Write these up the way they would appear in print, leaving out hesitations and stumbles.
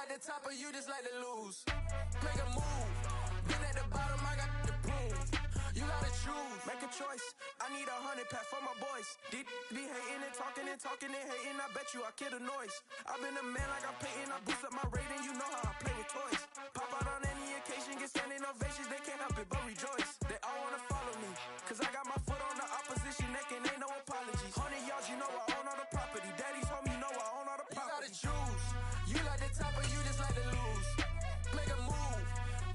like the top or you just like to lose? Make a move. Been at the bottom, I got the proof. You gotta choose. Make a choice. I need 100 pack for my boys. Deep be hating and talking and hating. I bet you I kill the noise. I've been a man like I'm Peyton. I boost up my rating. You know how I play with toys. Pop out on any occasion, get standing ovations. They can't help it but rejoice. They all wanna follow me, cause I got my foot on the opposition neck and ain't no apologies. 100 yards, you know I own all the property. Daddy's home, you know I own all the property. You gotta choose. You like the top or you just like to lose? Make a move.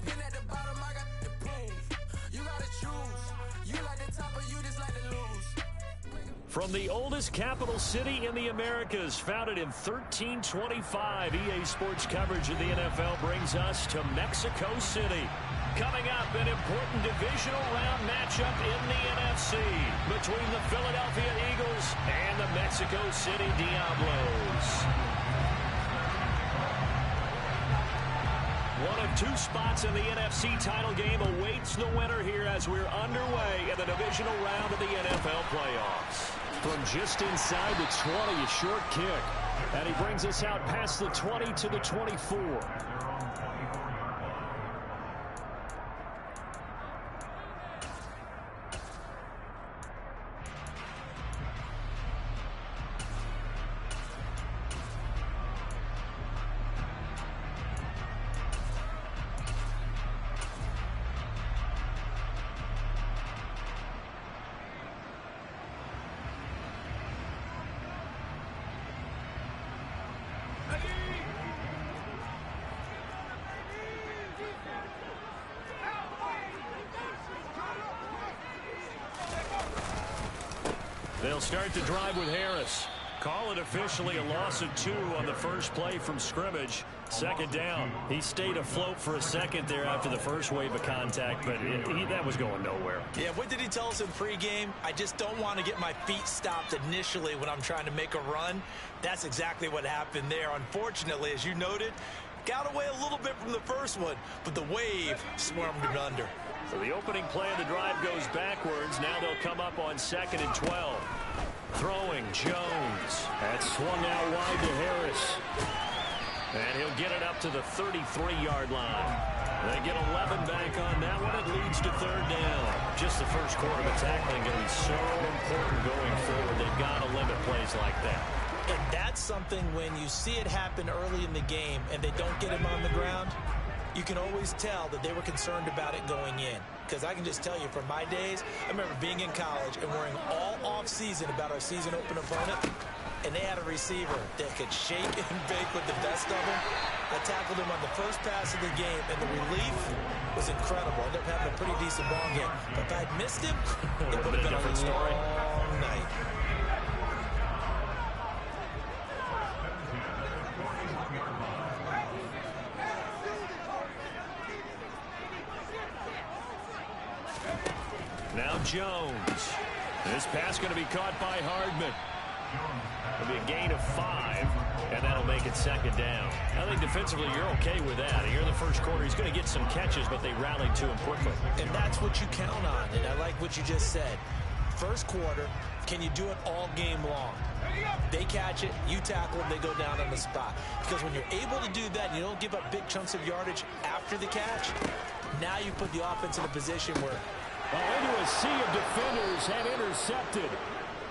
Been at the bottom, I got the proof. You gotta choose. You like the top or you just like to lose? From the oldest capital city in the Americas, founded in 1325, EA Sports coverage of the NFL brings us to Mexico City. Coming up, an important divisional round matchup in the NFC between the Philadelphia Eagles and the Mexico City Diablos. One of two spots in the NFC title game awaits the winner here as we're underway in the divisional round of the NFL playoffs. From just inside the 20, a short kick. And he brings us out past the 20 to the 24. They'll start the drive with Harris. Call it officially a loss of 2 on the first play from scrimmage. Second down. He stayed afloat for a second there after the first wave of contact, but that was going nowhere. Yeah, what did he tell us in pregame? I just don't want to get my feet stopped initially when I'm trying to make a run. That's exactly what happened there. Unfortunately, as you noted, got away a little bit from the first one, but the wave swarmed him under. So the opening play of the drive goes backwards. Now they'll come up on 2nd and 12. Throwing Jones. That's swung out wide to Harris. And he'll get it up to the 33-yard line. They get 11 back on that one. It leads to 3rd down. Just the first quarter of tackling going to be so important going forward. They've got to limit plays like that. And that's something when you see it happen early in the game and they don't get him on the ground, you can always tell that they were concerned about it going in. Because I can just tell you from my days, I remember being in college and worrying all off-season about our season open opponent, and they had a receiver that could shake and bake with the best of them. I tackled him on the first pass of the game, and the relief was incredible. I ended up having a pretty decent ball game. But if I'd missed him, it would have been a different story. Long night. Now Jones. This pass going to be caught by Hardman. It'll be a gain of 5, and that'll make it 2nd down. I think defensively you're okay with that. Here in the first quarter, he's going to get some catches, but they rallied to him quickly. And that's what you count on, and I like what you just said. First quarter, can you do it all game long? They catch it, you tackle them, they go down on the spot. Because when you're able to do that, and you don't give up big chunks of yardage after the catch, now you put the offense in a position where into a sea of defenders and intercepted.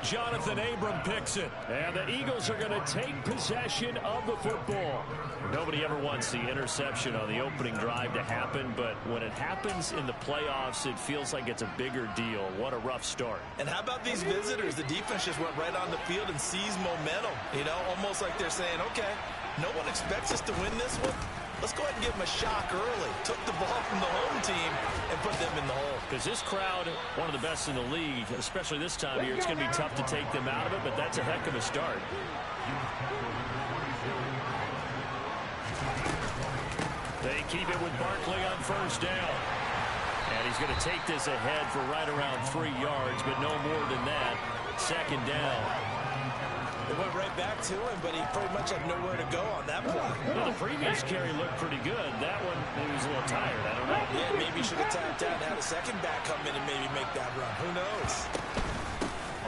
Jonathan Abram picks it. And the Eagles are going to take possession of the football. Nobody ever wants the interception on the opening drive to happen, but when it happens in the playoffs, it feels like it's a bigger deal. What a rough start. And how about these visitors? The defense just went right on the field and seized momentum. You know, almost like they're saying, okay, no one expects us to win this one. Let's go ahead and give them a shock early. Took the ball from the home team and put them in the hole. Because this crowd, one of the best in the league, especially this time of year, it's going to be tough to take them out of it, but that's a heck of a start. They keep it with Barkley on 1st down. And he's going to take this ahead for right around 3 yards, but no more than that. 2nd down. It went right back to him, but he pretty much had nowhere to go on that play. Well, the previous carry looked pretty good. That one, he was a little tired. I don't know. Yeah, maybe he should have tapped out and had a second back come in and maybe make that run. Who knows?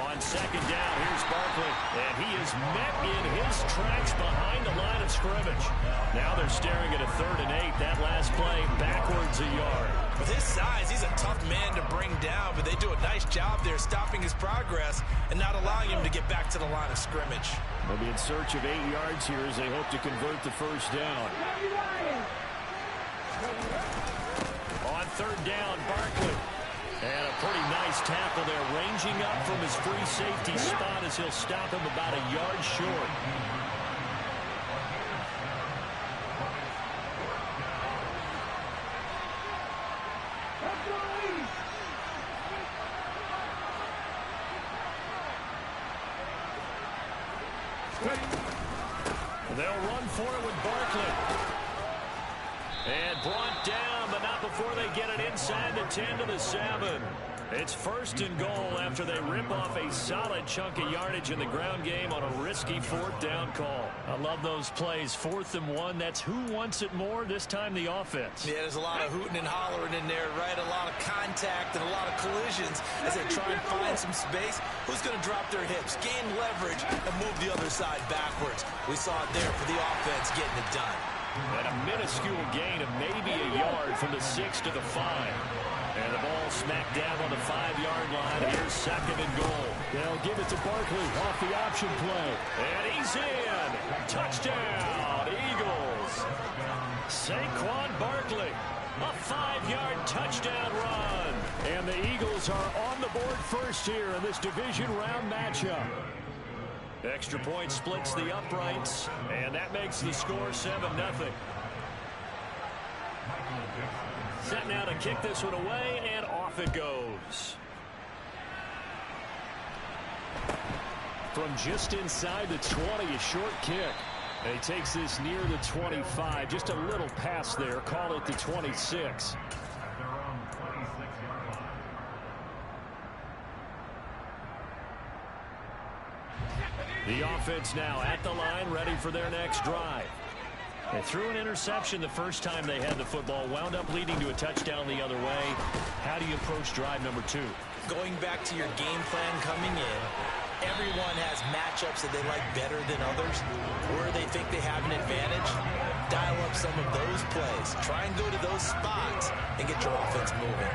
On 2nd down, here's Barkley. And he is met in his tracks behind the line of scrimmage. Now they're staring at a 3rd and 8. That last play, backwards a yard. With his size, he's a tough man to bring down, but they do a nice job there stopping his progress and not allowing him to get back to the line of scrimmage. They'll be in search of 8 yards here as they hope to convert the first down. On 3rd down, Barkley. And a pretty nice tackle there, ranging up from his free safety spot as he'll stop him about a yard short. They'll run for it with Barkley. And brought down, but not before they get it inside the 10 to the 7. It's 1st and goal after they rip off a solid chunk of yardage in the ground game on a risky 4th down call. I love those plays. 4th and 1. That's who wants it more, this time the offense. Yeah, there's a lot of hooting and hollering in there, right? A lot of contact and a lot of collisions as they try and find some space. Who's going to drop their hips, gain leverage, and move the other side backwards? We saw it there for the offense getting it done. And a minuscule gain of maybe a yard from the 6 to the 5. And the ball smacked down on the 5-yard line. Here's 2nd and goal. They'll give it to Barkley off the option play. And he's in. Touchdown, Eagles. Saquon Barkley. A 5-yard touchdown run. And the Eagles are on the board first here in this division round matchup. Extra point splits the uprights, and that makes the score 7-0. Set now to kick this one away, and off it goes. From just inside the 20, a short kick. And he takes this near the 25. Just a little pass there. Call it the 26. The offense now at the line, ready for their next drive. They threw an interception the first time they had the football, wound up leading to a touchdown the other way. How do you approach drive number 2? Going back to your game plan coming in, everyone has matchups that they like better than others. Where they think they have an advantage, dial up some of those plays. Try and go to those spots and get your offense moving.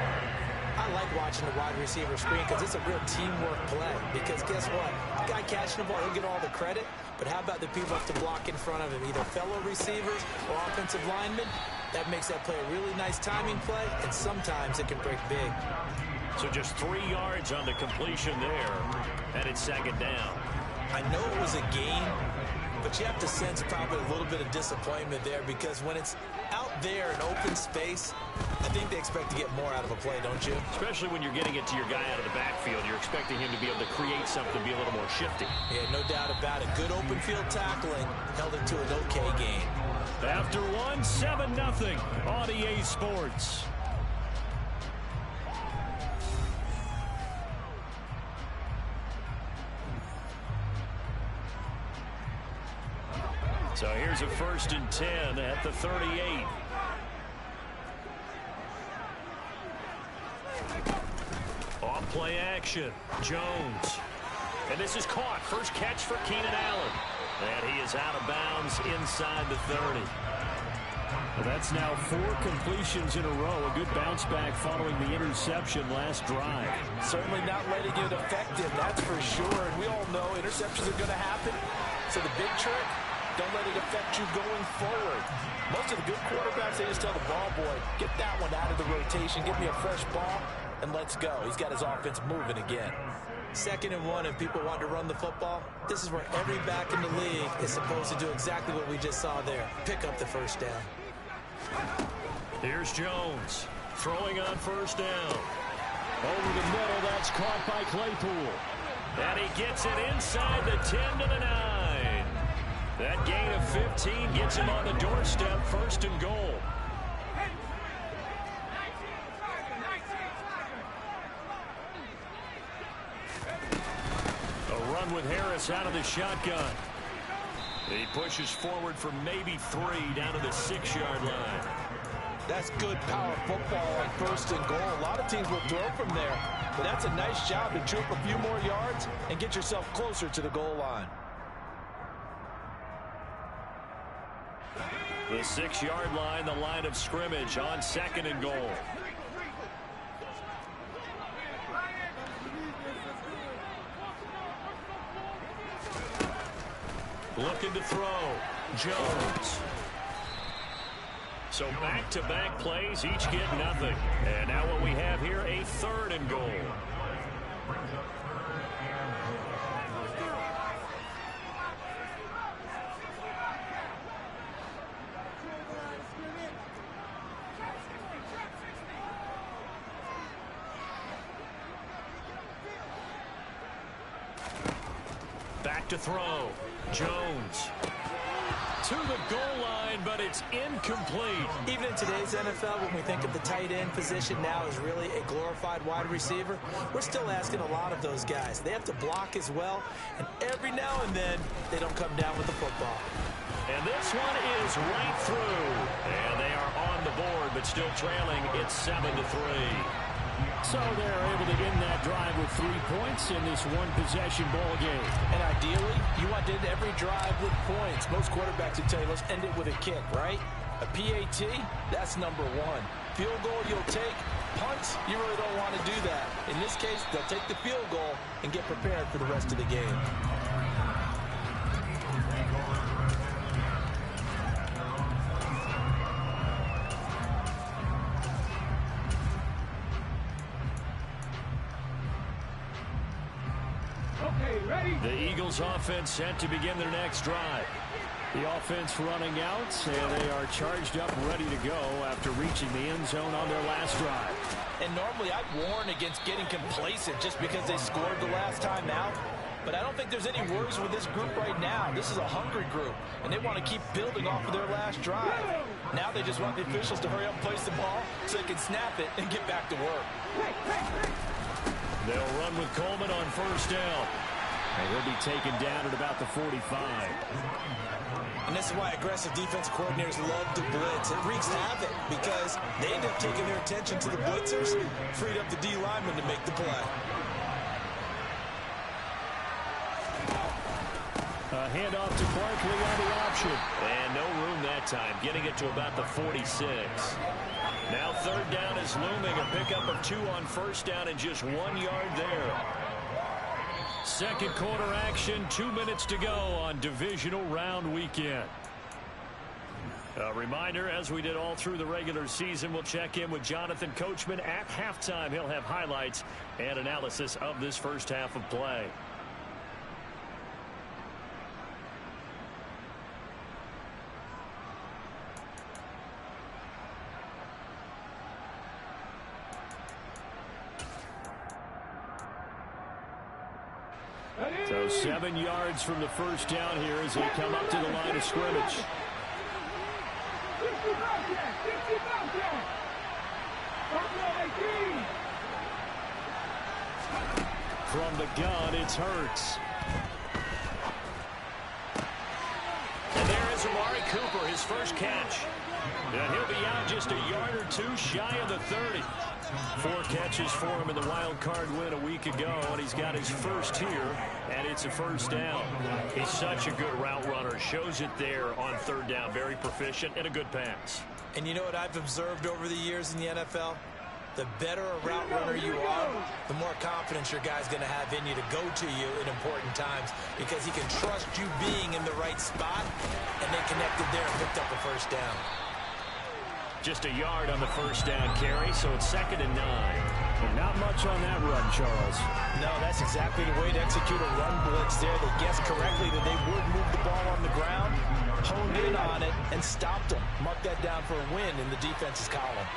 I like watching the wide receiver screen because it's a real teamwork play. Because guess what? The guy catching the ball, he'll get all the credit. But how about the people have to block in front of him, either fellow receivers or offensive linemen? That makes that play a really nice timing play, and sometimes it can break big. So just 3 yards on the completion there, and it's 2nd down. I know it was a gain, but you have to sense probably a little bit of disappointment there because when it's out there in open space, I think they expect to get more out of a play, don't you? Especially when you're getting it to your guy out of the backfield. You're expecting him to be able to create something, be a little more shifty. Yeah, no doubt about it. Good open field tackling held it to an okay game. After one, 7-0 on EA Sports. So here's a 1st and 10 at the 38. Off play action. Jones. And this is caught. First catch for Keenan Allen. And he is out of bounds inside the 30. Well, that's now 4 completions in a row. A good bounce back following the interception last drive. Certainly not letting it affect him, that's for sure. And we all know interceptions are going to happen. So the big trick, don't let it affect you going forward. Most of the good quarterbacks, they just tell the ball boy, get that one out of the rotation, give me a fresh ball, and let's go. He's got his offense moving again. 2nd and 1, and people want to run the football. This is where every back in the league is supposed to do exactly what we just saw there. Pick up the first down. Here's Jones throwing on 1st down. Over the middle, that's caught by Claypool. And he gets it inside the 10 to the 9. That gain of 15 gets him on the doorstep, 1st and goal. A run with Harris out of the shotgun. He pushes forward for maybe 3 down to the 6-yard line. That's good power football on 1st and goal. A lot of teams will throw from there, but that's a nice job to troop a few more yards and get yourself closer to the goal line. The 6-yard line, the line of scrimmage on 2nd and goal. Looking to throw. Jones. So back-to-back plays, each get nothing. And now what we have here, a 3rd and goal. Back to throw. Jones. To the goal line, but it's incomplete. Even in today's NFL, when we think of the tight end position now as really a glorified wide receiver, we're still asking a lot of those guys. They have to block as well, and every now and then, they don't come down with the football. And this one is right through. And they are on the board, but still trailing. It's 7-3. So they're able to end that drive with 3 points in this one-possession ball game. And ideally, you want to end every drive with points. Most quarterbacks would tell you, let's end it with a kick, right? A PAT, that's number 1. Field goal, you'll take. Punts, you really don't want to do that. In this case, they'll take the field goal and get prepared for the rest of the game. The Eagles offense set to begin their next drive. The offense running out, and they are charged up, ready to go after reaching the end zone on their last drive. And normally I'd warn against getting complacent just because they scored the last time out. But I don't think there's any worries with this group right now. This is a hungry group, and they want to keep building off of their last drive. Now they just want the officials to hurry up and place the ball so they can snap it and get back to work. They'll run with Coleman on 1st down. And he'll be taken down at about the 45. And this is why aggressive defense coordinators love to blitz. It wreaks havoc because they end up taking their attention to the blitzers, freed up the D lineman to make the play. A handoff to Barkley on the option. And no room that time, getting it to about the 46. Now 3rd down is looming, a pickup of 2 on 1st down and just 1 yard there. 2nd quarter action, 2 minutes to go on divisional round weekend. A reminder, as we did all through the regular season, we'll check in with Jonathan Coachman at halftime. He'll have highlights and analysis of this first half of play. So 7 yards from the first down here as they come up to the line of scrimmage. From the gun, it's Hurts. And there is Amari Cooper, his first catch. And he'll be out just a yard or 2 shy of the 30. 4 catches for him in the wild card win a week ago, and he's got his first here, and it's a 1st down. He's such a good route runner. Shows it there on 3rd down. Very proficient and a good pass. And you know what I've observed over the years in the NFL? The better a route runner you are, the more confidence your guy's going to have in you to go to you in important times because he can trust you being in the right spot, and they connected there and picked up a 1st down. Just a yard on the 1st down carry, so it's 2nd and 9. And not much on that run, Charles. No, that's exactly the way to execute a run blitz there. They guessed correctly that they would move the ball on the ground, honed in on it, and stopped them. Mark that down for a win in the defense's column.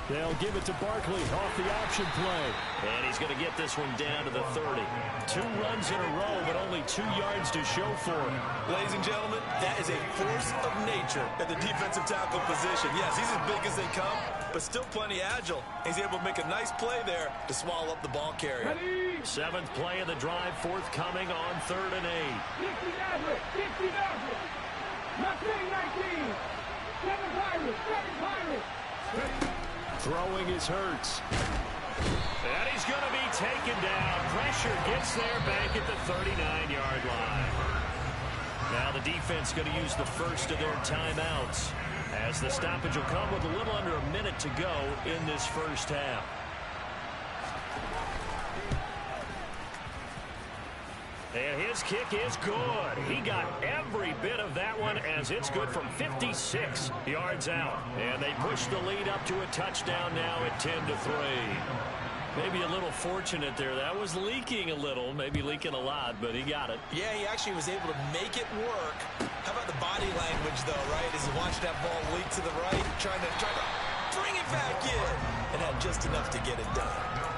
They'll give it to Barkley off the option play. And he's going to get this one down to the 30. 2 runs in a row, but only 2 yards to show for it. Ladies and gentlemen, that is a force of nature at the defensive tackle position. Yes, he's as big as they come, but still plenty agile. He's able to make a nice play there to swallow up the ball carrier. 7th play of the drive forthcoming on 3rd and 8. Throwing is Hurts. And he's going to be taken down. Pressure gets there back at the 39-yard line. Now the defense going to use the first of their timeouts, as the stoppage will come with a little under a minute to go in this first half. And his kick is good. He got every bit of that one, as it's good from 56 yards out. And they push the lead up to a touchdown now at 10-3. Maybe a little fortunate there. That was leaking a little, maybe leaking a lot, but he got it. Yeah, he actually was able to make it work. How about the body language, though, right? As he watched that ball leak to the right, trying to bring it back in, and had just enough to get it done.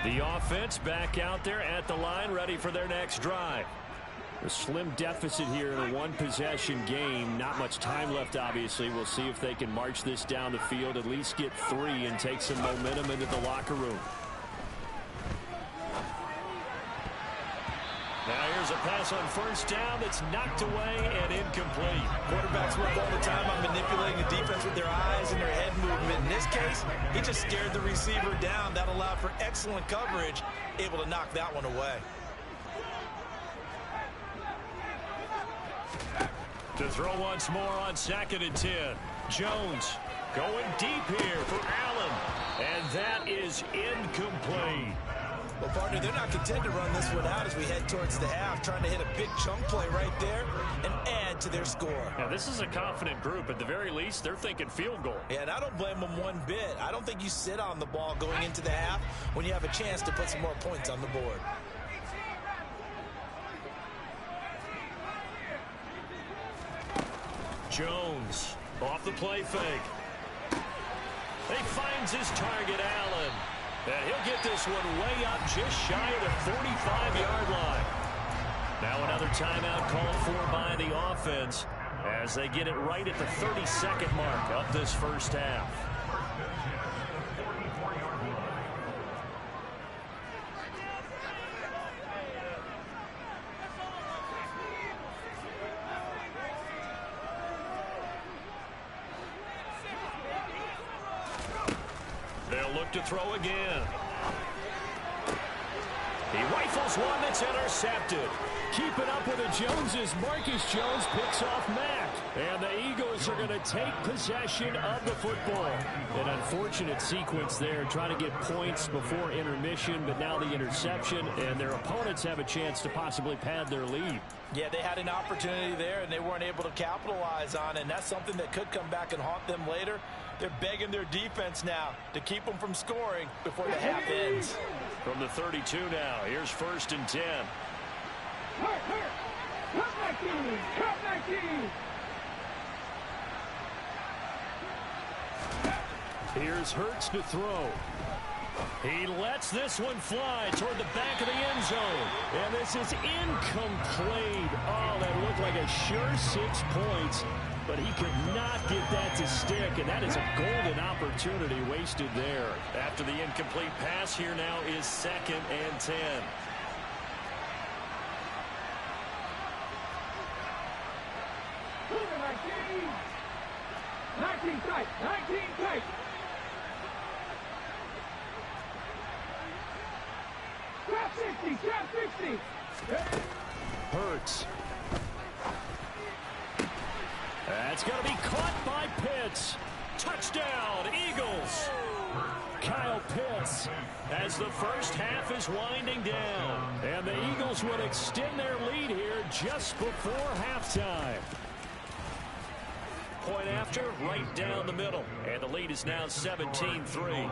The offense back out there at the line, ready for their next drive. A slim deficit here in a one-possession game. Not much time left, obviously. We'll see if they can march this down the field, at least get 3, and take some momentum into the locker room. Now here's a pass on first down that's knocked away and incomplete. Quarterbacks work all the time on manipulating the defense with their eyes and their head movement. In this case, he just scared the receiver down. That allowed for excellent coverage, able to knock that one away. To throw once more on 2nd and 10. Jones going deep here for Allen. And that is incomplete. Well, partner, they're not content to run this one out as we head towards the half, trying to hit a big chunk play right there and add to their score. Now, this is a confident group. At the very least, they're thinking field goal. Yeah, and I don't blame them one bit. I don't think you sit on the ball going into the half when you have a chance to put some more points on the board. Jones off the play fake. He finds his target, Allen. And he'll get this one way up just shy of the 45-yard line. Now another timeout called for by the offense as they get it right at the 30-second mark of this first half. They'll look to throw again. He rifles one that's intercepted. Keeping up with the Joneses, Marcus Jones picks off Mack. And the Eagles are going to take possession of the football. An unfortunate sequence there, trying to get points before intermission, but now the interception, and their opponents have a chance to possibly pad their lead. Yeah, they had an opportunity there, and they weren't able to capitalize on it, and that's something that could come back and haunt them later. They're begging their defense now to keep them from scoring before the half ends. From the 32 now, here's 1st and 10. Here's Hurts to throw. He lets this one fly toward the back of the end zone. And this is incomplete. Oh, that looked like a sure 6 points, but he could not get that to stick, and that is a golden opportunity wasted there. After the incomplete pass, here now is 2nd and 10. Hurts. That's going to be caught by Pitts. Touchdown, Eagles! Kyle Pitts. As the first half is winding down. And the Eagles would extend their lead here just before halftime. Point after, right down the middle. And the lead is now 17-3.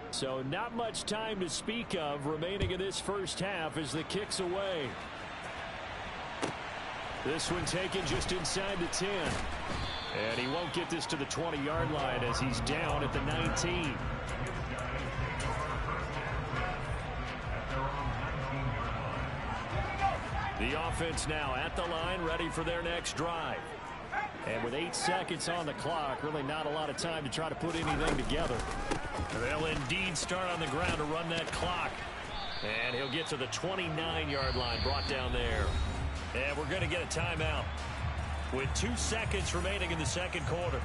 So not much time to speak of remaining in this first half as the kick's away. This one taken just inside the 10. And he won't get this to the 20-yard line as he's down at the 19. The offense now at the line, ready for their next drive. And with 8 seconds on the clock, really not a lot of time to try to put anything together. They'll indeed start on the ground to run that clock. And he'll get to the 29-yard line, brought down there. And we're going going to get a timeout with 2 seconds remaining in the second quarter.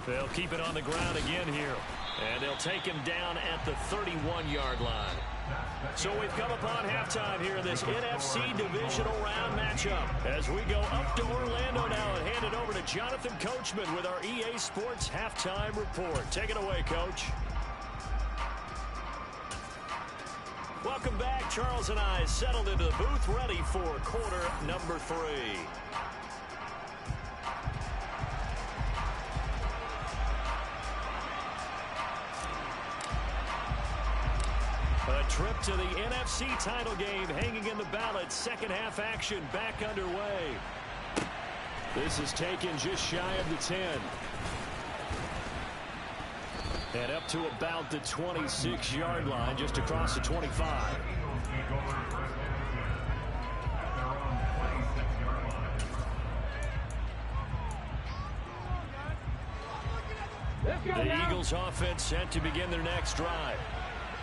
They'll keep it on the ground again here. And they'll take him down at the 31-yard line. So we've come upon halftime here in this NFC Divisional Round matchup. As we go up to Orlando now and hand it over to Jonathan Coachman with our EA Sports Halftime Report. Take it away, Coach. Welcome back. Charles and I settled into the booth ready for quarter number 3. A trip to the NFC title game hanging in the balance. Second half action back underway. This is taken just shy of the 10. And up to about the 26-yard line, just across the 25. The Eagles offense set to begin their next drive.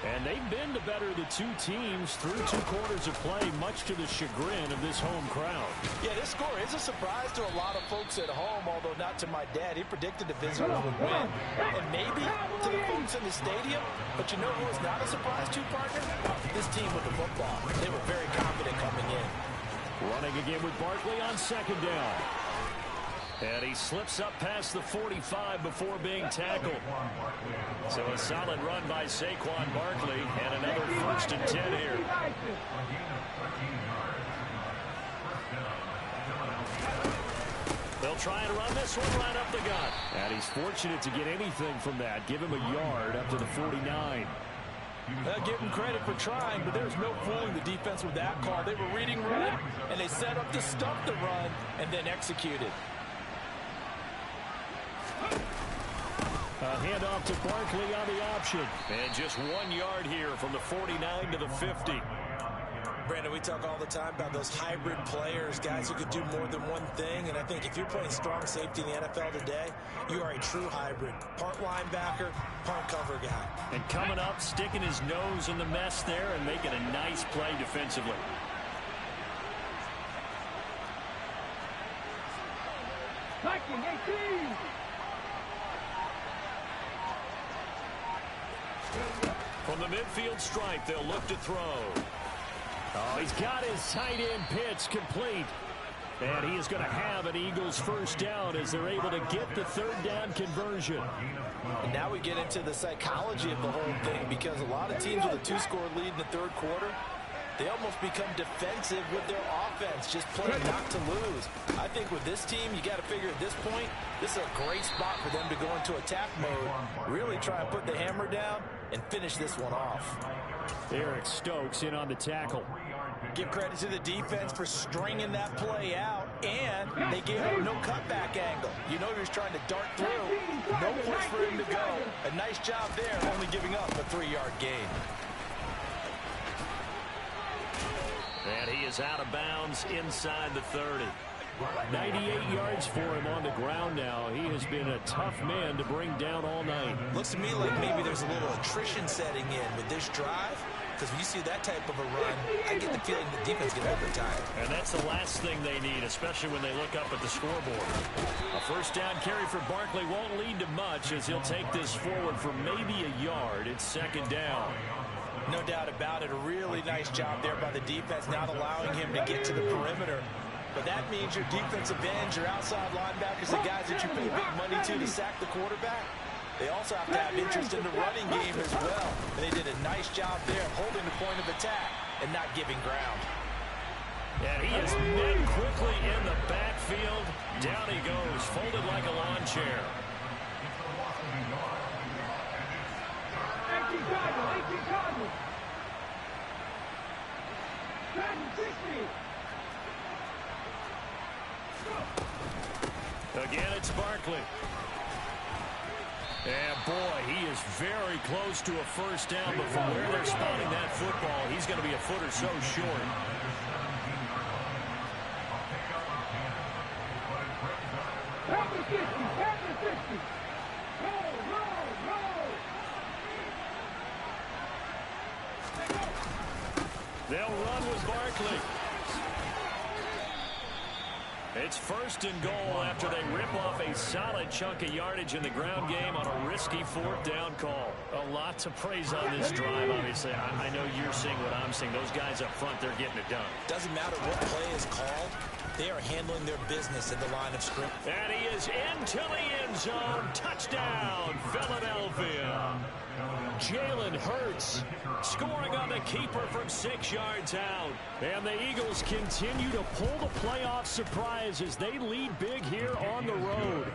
And they've been the better of the two teams through 2 quarters of play, much to the chagrin of this home crowd. Yeah, this score is a surprise to a lot of folks at home, although not to my dad. He predicted the visitors would win, and maybe to the folks in the stadium. But you know who was not a surprise to, partner? This team with the football. They were very confident coming in. Running again with Barkley on second down. And he slips up past the 45 before being tackled. So a solid run by Saquon Barkley, and another 1st and 10 here. They'll try and run this one right up the gut. And he's fortunate to get anything from that. Give him a yard up to the 49. Give him credit for trying, but there's no fooling the defense with that call. They were reading run, and they set up to stop the run and then executed. A handoff to Barkley on the option. And just 1 yard here from the 49 to the 50. Brandon, we talk all the time about those hybrid players, guys who could do more than one thing. And I think if you're playing strong safety in the NFL today, you are a true hybrid. Part linebacker, part cover guy. And coming up, sticking his nose in the mess there and making a nice play defensively. Viking 18! From the midfield stripe, they'll look to throw. Oh, he's got his tight end pitch complete. And he is going to have an Eagles first down as they're able to get the 3rd down conversion. And now we get into the psychology of the whole thing, because a lot of teams with a 2-score lead in the 3rd quarter, they almost become defensive with their offense, just playing not to lose. I think with this team, you got to figure at this point, this is a great spot for them to go into attack mode, really try and put the hammer down and finish this one off. Eric Stokes in on the tackle. Give credit to the defense for stringing that play out, and they gave him no cutback angle. You know he was trying to dart through. No place for him to go. A nice job there, only giving up a 3-yard gain. And he is out of bounds inside the 30. 98 yards for him on the ground now. He has been a tough man to bring down all night. Looks to me like maybe there's a little attrition setting in with this drive, because when you see that type of a run, I get the feeling the defense gets a little bit tired. And that's the last thing they need, especially when they look up at the scoreboard. A first down carry for Barkley won't lead to much as he'll take this forward for maybe a yard. It's 2nd down. No doubt about it. A really nice job there by the defense, not allowing him to get to the perimeter. But that means your defensive ends, your outside linebackers, the guys that you pay big money to sack the quarterback, they also have to have interest in the running game as well. And they did a nice job there holding the point of attack and not giving ground. And he is met quickly in the backfield. Down he goes, folded like a lawn chair. 18 Cardinals! 60! Again, it's Barkley. And boy, he is very close to a first down, but from where they're spotting that football, he's going to be a foot or so short. quickly. It's 1st and goal after they rip off a solid chunk of yardage in the ground game on a risky 4th down call. A lot to praise on this drive, obviously. I know you're seeing what I'm seeing. Those guys up front, they're getting it done. Doesn't matter what play is called. They are handling their business at the line of scrimmage. And he is into the end zone. Touchdown, Philadelphia. Jalen Hurts scoring on the keeper from 6 yards out. And the Eagles continue to pull the playoff surprise as they lead big here on the road.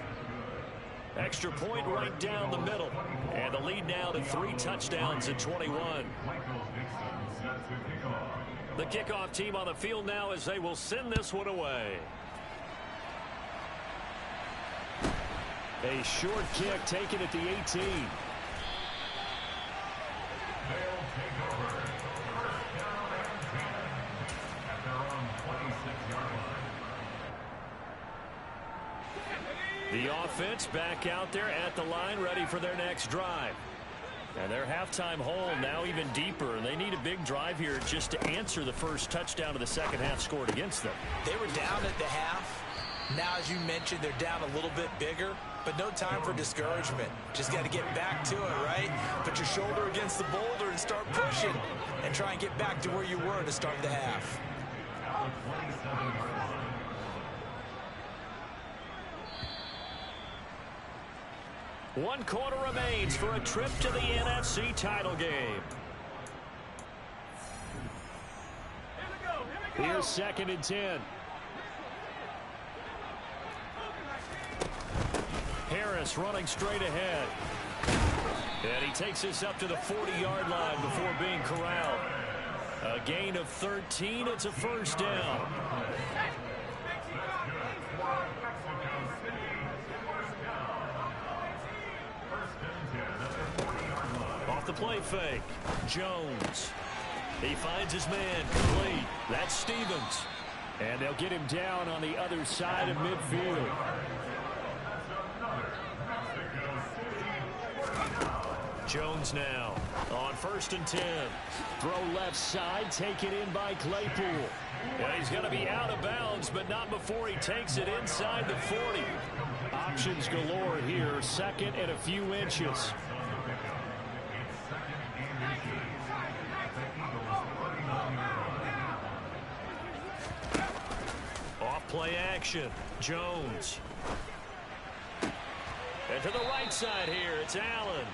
Extra point right down the middle. And the lead now to 3 touchdowns at 21. The kickoff team on the field now as they will send this one away. A short kick taken at the 18. The offense back out there at the line, ready for their next drive. And their halftime hole now even deeper. They need a big drive here just to answer the first touchdown of the second half scored against them. They were down at the half. Now, as you mentioned, they're down a little bit bigger, but no time for discouragement. Just got to get back to it, right? Put your shoulder against the boulder and start pushing and try and get back to where you were to start the half. One quarter remains for a trip to the NFC title game. Here's 2nd and 10. Harris running straight ahead. And he takes this up to the 40-yard line before being corralled. A gain of 13. It's a 1st down. Off the play fake. Jones. He finds his man complete. That's Stevens. And they'll get him down on the other side of midfield. Jones now on 1st and 10. Throw left side, taken in by Claypool. And he's going to be out of bounds, but not before he takes it inside the 40. Options galore here, 2nd and a few inches. Off play action, Jones. And to the right side here, it's Allen.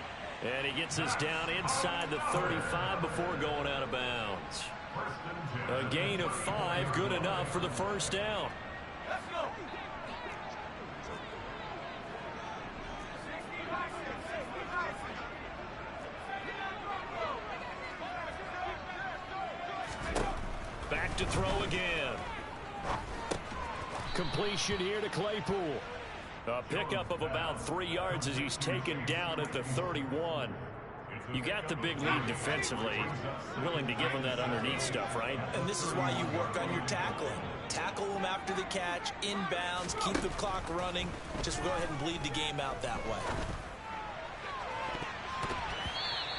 And he gets us down inside the 35 before going out of bounds. A gain of 5, good enough for the 1st down. Let's go. Back to throw again. Completion here to Claypool. A pickup of about 3 yards as he's taken down at the 31. You got the big lead defensively. Willing to give him that underneath stuff, right? And this is why you work on your tackling. Tackle him after the catch, inbounds, keep the clock running. Just go ahead and bleed the game out that way.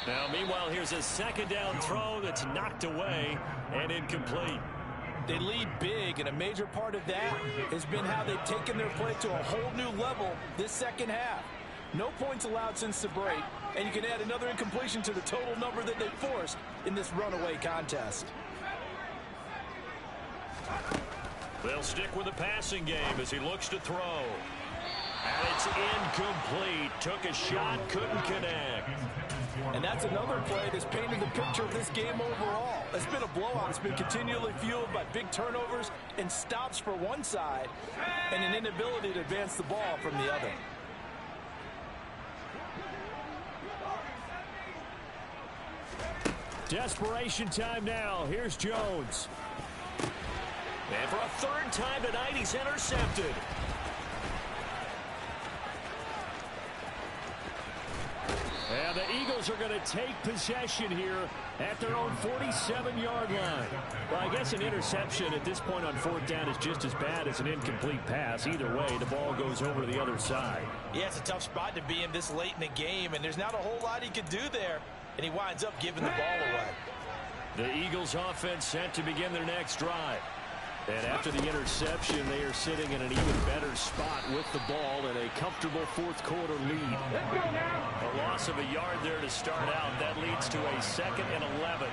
Now, meanwhile, here's a 2nd down throw that's knocked away and incomplete. They lead big, and a major part of that has been how they've taken their play to a whole new level this second half. No points allowed since the break, and you can add another incompletion to the total number that they forced in this runaway contest. They'll stick with the passing game as he looks to throw. And it's incomplete. Took a shot, couldn't connect. And that's another play that's painted the picture of this game overall. It's been a blowout. It's been continually fueled by big turnovers and stops for one side and an inability to advance the ball from the other. Desperation time now. Here's Jones. And for a 3rd time tonight, he's intercepted. And the Eagles are going to take possession here at their own 47-yard line. Well, I guess an interception at this point on 4th down is just as bad as an incomplete pass. Either way, the ball goes over to the other side. Yeah, it's a tough spot to be in this late in the game, and there's not a whole lot he could do there, and he winds up giving the ball away. The Eagles offense set to begin their next drive. And after the interception, they are sitting in an even better spot with the ball and a comfortable fourth-quarter lead. A loss of a yard there to start out. That leads to a 2nd and 11.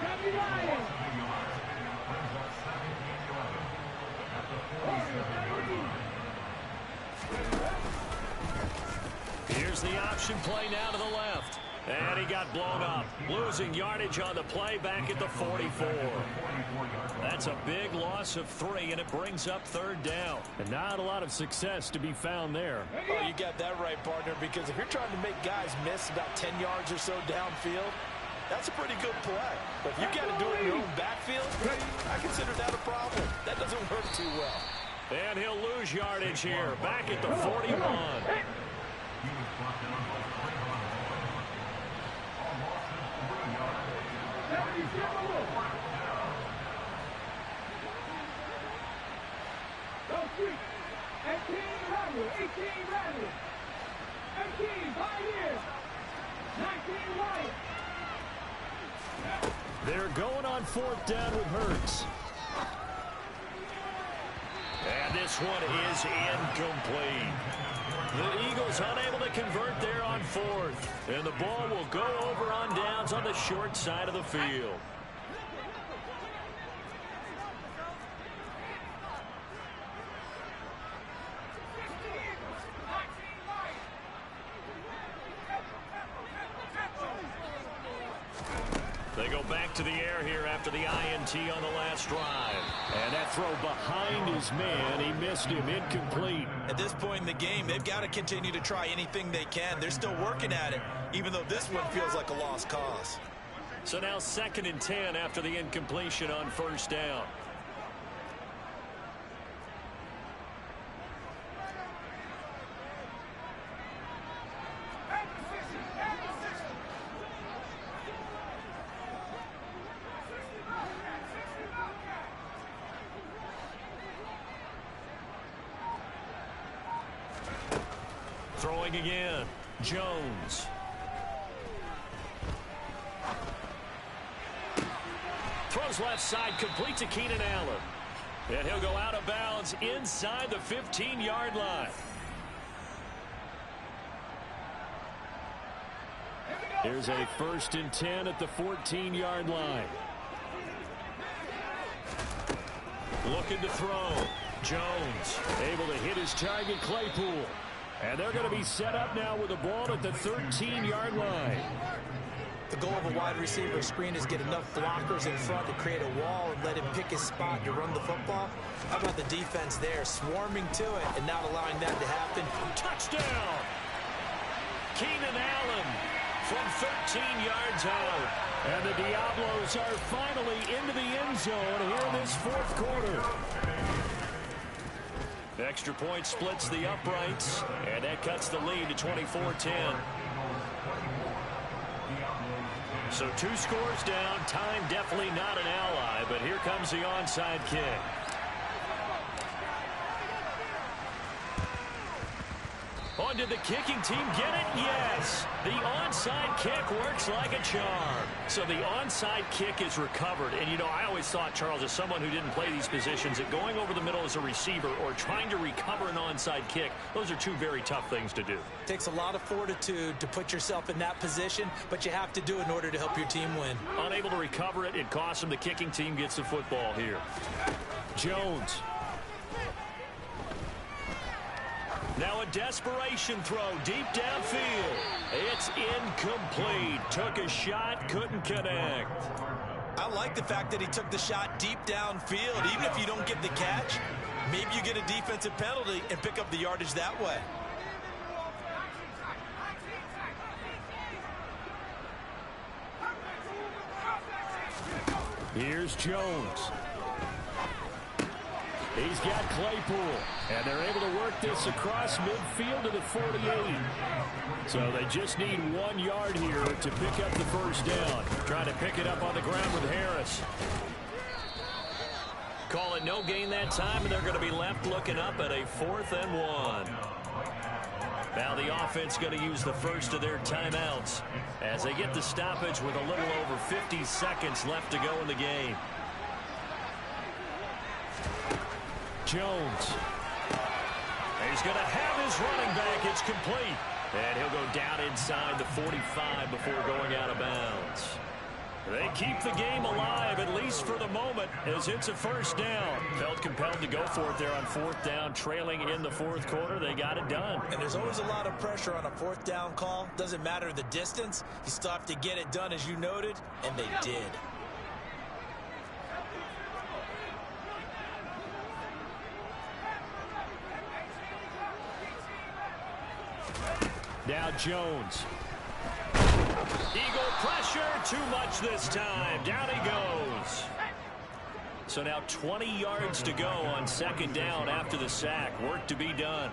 Here's the option play now to the left. And he got blown up. Losing yardage on the play back at the 44. That's a big loss of 3, and it brings up 3rd down. And not a lot of success to be found there. Oh, you got that right, partner, because if you're trying to make guys miss about 10 yards or so downfield, that's a pretty good play. But if you got to do it in your own backfield, I consider that a problem. That doesn't work too well. And he'll lose yardage here. Back at the 41. They're going on 4th down with Hurts. And this one is incomplete. The Eagles unable to convert there on 4th. And the ball will go over on downs on the short side of the field. They go back to the air here after the INT on the last drive. And that throw behind his man, he missed him, incomplete. At this point in the game, they've got to continue to try anything they can. They're still working at it, even though this one feels like a lost cause. So now 2nd and 10 after the incompletion on 1st down. Throwing again, Jones. Throws left side, complete to Keenan Allen. And he'll go out of bounds inside the 15-yard line. Here's a 1st and 10 at the 14-yard line. Looking to throw. Jones able to hit his target, Claypool. And they're going to be set up now with the ball at the 13-yard line. The goal of a wide receiver screen is get enough blockers in front to create a wall and let him pick his spot to run the football. How about the defense there, swarming to it and not allowing that to happen? Touchdown! Keenan Allen from 13 yards out. And the Diablos are finally into the end zone here in this 4th quarter. Extra point splits the uprights, and that cuts the lead to 24-10. So 2 scores down. Time definitely not an ally, but here comes the onside kick. Oh, did the kicking team get it? Yes. The onside kick works like a charm. So the onside kick is recovered. And, you know, I always thought, Charles, as someone who didn't play these positions, that going over the middle as a receiver or trying to recover an onside kick, those are 2 very tough things to do. It takes a lot of fortitude to put yourself in that position, but you have to do it in order to help your team win. Unable to recover it, it costs them. The kicking team gets the football here. Jones. Now a desperation throw deep downfield. It's incomplete. Took a shot, couldn't connect. I like the fact that he took the shot deep downfield. Even if you don't get the catch, maybe you get a defensive penalty and pick up the yardage that way. Here's Jones. He's got Claypool, and they're able to work this across midfield to the 48. So they just need 1 yard here to pick up the 1st down. Trying to pick it up on the ground with Harris. Call it no gain that time, and they're going to be left looking up at a 4th and 1. Now the offense going to use the first of their timeouts as they get the stoppage with a little over 50 seconds left to go in the game. Jones. He's going to have his running back. It's complete. And he'll go down inside the 45 before going out of bounds. They keep the game alive, at least for the moment, as it's a first down. Felt compelled to go for it there on fourth down, trailing in the fourth quarter. They got it done. And there's always a lot of pressure on a fourth down call. Doesn't matter the distance. You still have to get it done, as you noted, and they did. Now Jones. Eagle pressure, too much this time. Down he goes. So now 20 yards to go on second down after the sack. Work to be done.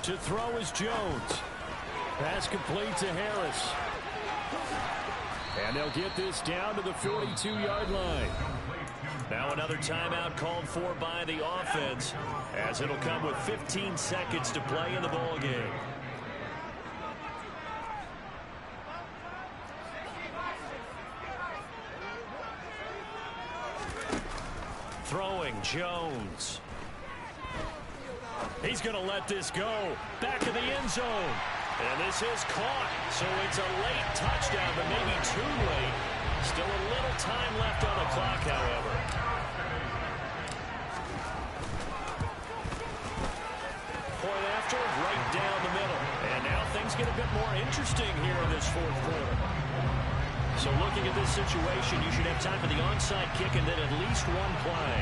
To throw is Jones. Pass complete to Harris. And they'll get this down to the 42-yard line. Now another timeout called for by the offense, as it'll come with 15 seconds to play in the ball game. Throwing Jones. He's going to let this go. Back of the end zone. And this is caught. So it's a late touchdown, but maybe too late. Still a little time left on the clock, however. Point after, right down the middle. And now things get a bit more interesting here in this fourth quarter. So looking at this situation, you should have time for the onside kick and then at least one play.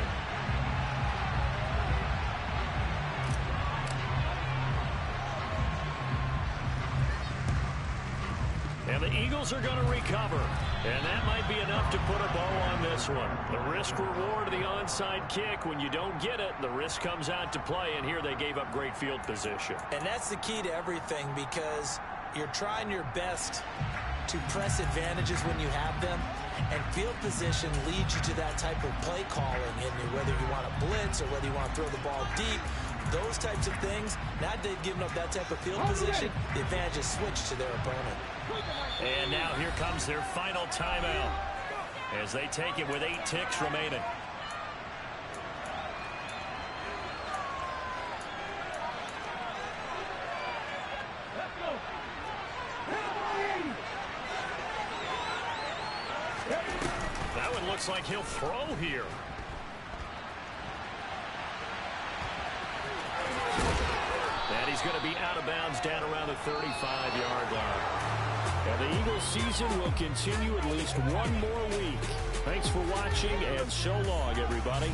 And the Eagles are going to recover. And that might be enough to put a bow on this one. The risk-reward of the onside kick, when you don't get it, the risk comes out to play, and here they gave up great field position. And that's the key to everything, because you're trying your best to press advantages when you have them, and field position leads you to that type of play calling, and whether you want to blitz or whether you want to throw the ball deep, those types of things. Now that they've given up that type of field position, the advantage is switched to their opponent. And now here comes their final timeout as they take it with 8 ticks remaining. That one looks like he'll throw here. And he's going to be out of bounds down around the 35-yard line. And the Eagles season will continue at least one more week. Thanks for watching, and so long, everybody.